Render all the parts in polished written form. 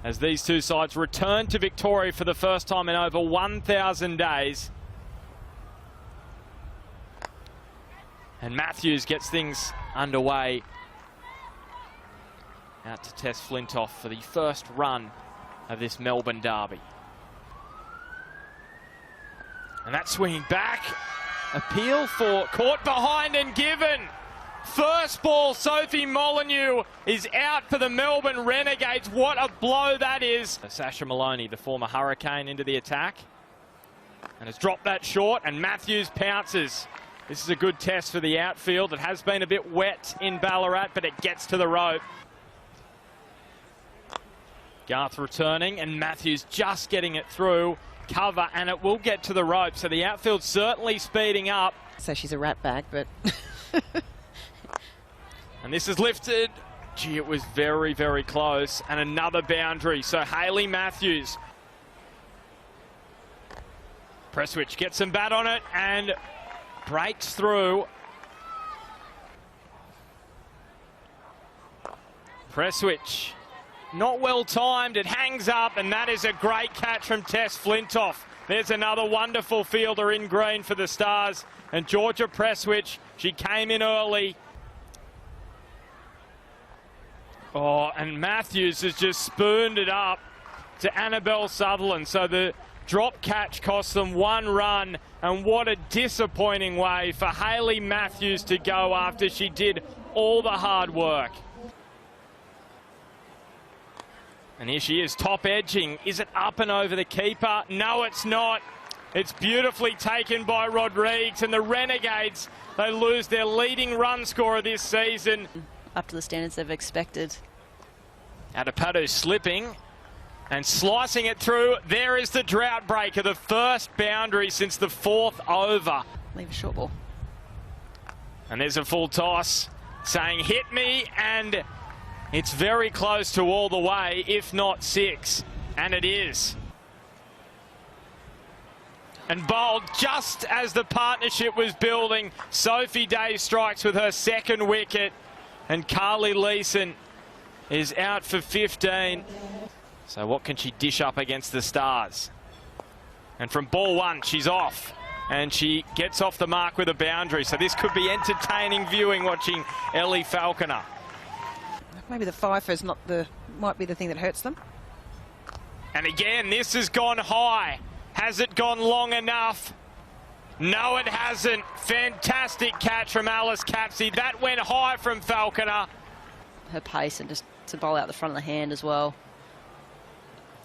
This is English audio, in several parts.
as these two sides return to Victoria for the first time in over 1,000 days. And Matthews gets things underway. Out to Tess Flintoff for the first run of this Melbourne derby. And that's swinging back. Appeal for caught behind and given. First ball, Sophie Molyneux is out for the Melbourne Renegades. What a blow that is. Sasha Maloney, the former Hurricane, into the attack. And has dropped that short, and Matthews pounces. This is a good test for the outfield. It has been a bit wet in Ballarat, but it gets to the rope. Garth returning, and Matthews just getting it through. Cover, and it will get to the rope. So the outfield certainly speeding up. So she's a rat bag, but... And this is lifted. Gee, it was very, very close. And another boundary. So Hayley Matthews. Presswich gets some bat on it and breaks through. Presswich, not well timed. It hangs up, and that is a great catch from Tess Flintoff. There's another wonderful fielder in green for the Stars. And Georgia Presswich, she came in early. Oh, and Matthews has just spooned it up to Annabel Sutherland. So the drop catch cost them 1 run. And what a disappointing way for Hayley Matthews to go after she did all the hard work. And here she is, top edging. Is it up and over the keeper? No, it's not. It's beautifully taken by Rodrigues, and the Renegades, they lose their leading run scorer this season. Up to the standards they've expected. Adapadu slipping and slicing it through. There is the drought breaker, the first boundary since the 4th over. Leave a short ball. And there's a full toss saying hit me, and it's very close to all the way, if not 6, and it is. And bowled just as the partnership was building. Sophie Day strikes with her 2nd wicket, and Carly Leeson is out for 15. So what can she dish up against the Stars? And from ball 1, she's off, and she gets off the mark with a boundary. So this could be entertaining viewing watching Ellie Falconer. Maybe the fifer's might be the thing that hurts them. And again, this has gone high. Has it gone long enough? No, it hasn't. Fantastic catch from Alice Capsey. That went high from Falconer. Her pace, and just to bowl out the front of the hand as well.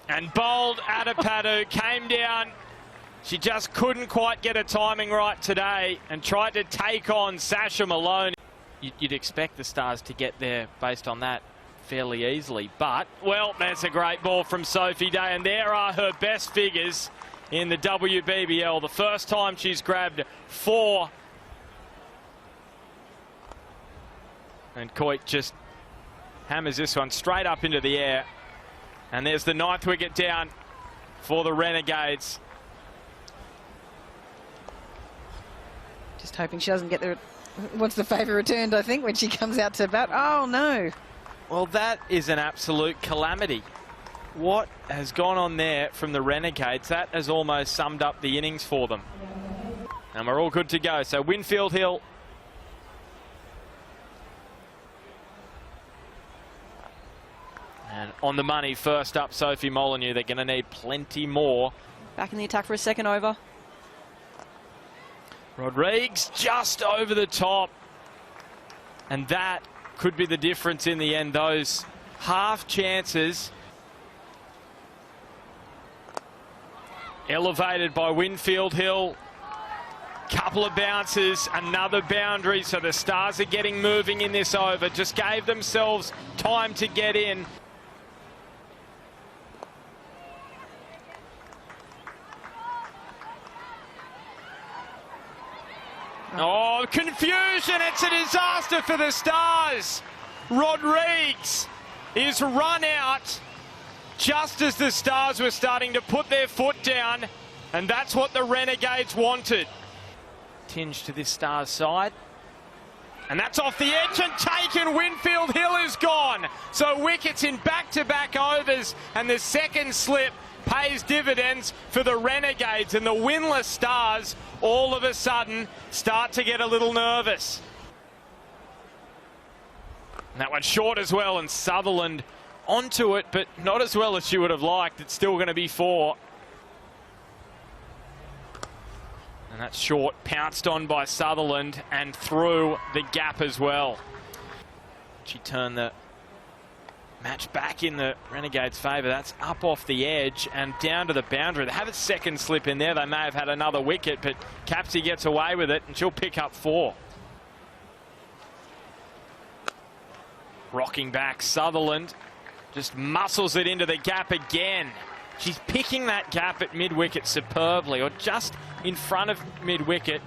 And bowled Adapadu, came down. She just couldn't quite get her timing right today and tried to take on Sasha Maloney. You'd expect the Stars to get there based on that fairly easily. But, well, that's a great ball from Sophie Day, and there are her best figures in the WBBL. The first time she's grabbed 4. And Coit just hammers this one straight up into the air. And there's the 9th wicket down for the Renegades. Just hoping she doesn't get wants the favour returned, I think, when she comes out to bat. Oh, no. Well, that is an absolute calamity. What has gone on there from the Renegades? That has almost summed up the innings for them. And we're all good to go. So Winfield Hill. And on the money, first up, Sophie Molyneux. They're going to need plenty more. Back in the attack for a 2nd over. Rodrigues just over the top. And that could be the difference in the end. Those half chances elevated by Winfield Hill. Couple of bounces, another boundary. So the Stars are getting moving in this over. Just gave themselves time to get in. Oh, confusion. It's a disaster for the Stars. Rodrigues is run out just as the Stars were starting to put their foot down, and that's what the Renegades wanted. Tinge to this Stars side. And that's off the edge and taken. Winfield Hill is gone. So wickets in back-to-back overs, and the second slip pays dividends for the Renegades, and the winless Stars all of a sudden start to get a little nervous. And that one's short as well, and Sutherland onto it, but not as well as she would have liked. It's still going to be 4. And that's short, pounced on by Sutherland and through the gap as well. She turned the match back in the Renegades' favour. That's up off the edge and down to the boundary. They have a second slip in there. They may have had another wicket, but Capsey gets away with it and she'll pick up 4. Rocking back, Sutherland just muscles it into the gap again. She's picking that gap at mid-wicket superbly, or just in front of mid-wicket.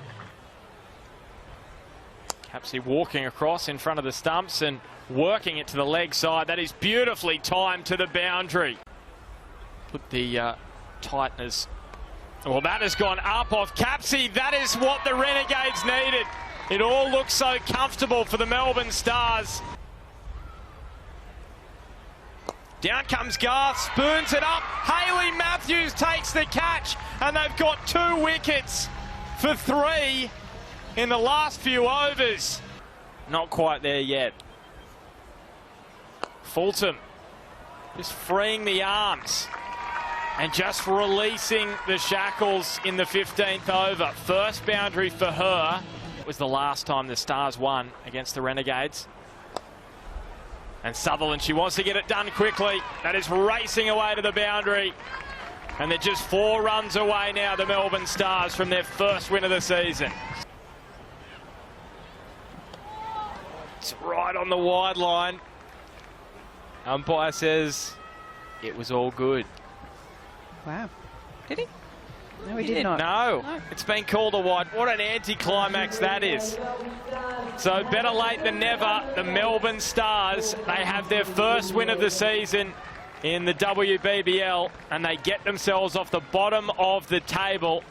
Capsey walking across in front of the stumps and working it to the leg side. That is beautifully timed to the boundary. Put the tightness. Well, that has gone up off Capsey. That is what the Renegades needed. It all looks so comfortable for the Melbourne Stars. Down comes Garth, spoons it up. Hayley Matthews takes the catch, and they've got 2 wickets for 3 in the last few overs. Not quite there yet. Fulton just freeing the arms and just releasing the shackles in the 15th over. First boundary for her. It was the last time the Stars won against the Renegades. And Sutherland, she wants to get it done quickly. That is racing away to the boundary. And they're just 4 runs away now, the Melbourne Stars, from their first win of the season. It's right on the wide line. Umpire says it was all good. Wow. Did he? No, he did not. No, it's been called a wide. What an anticlimax that is. So better late than never. The Melbourne Stars, they have their first win of the season in the WBBL, and they get themselves off the bottom of the table.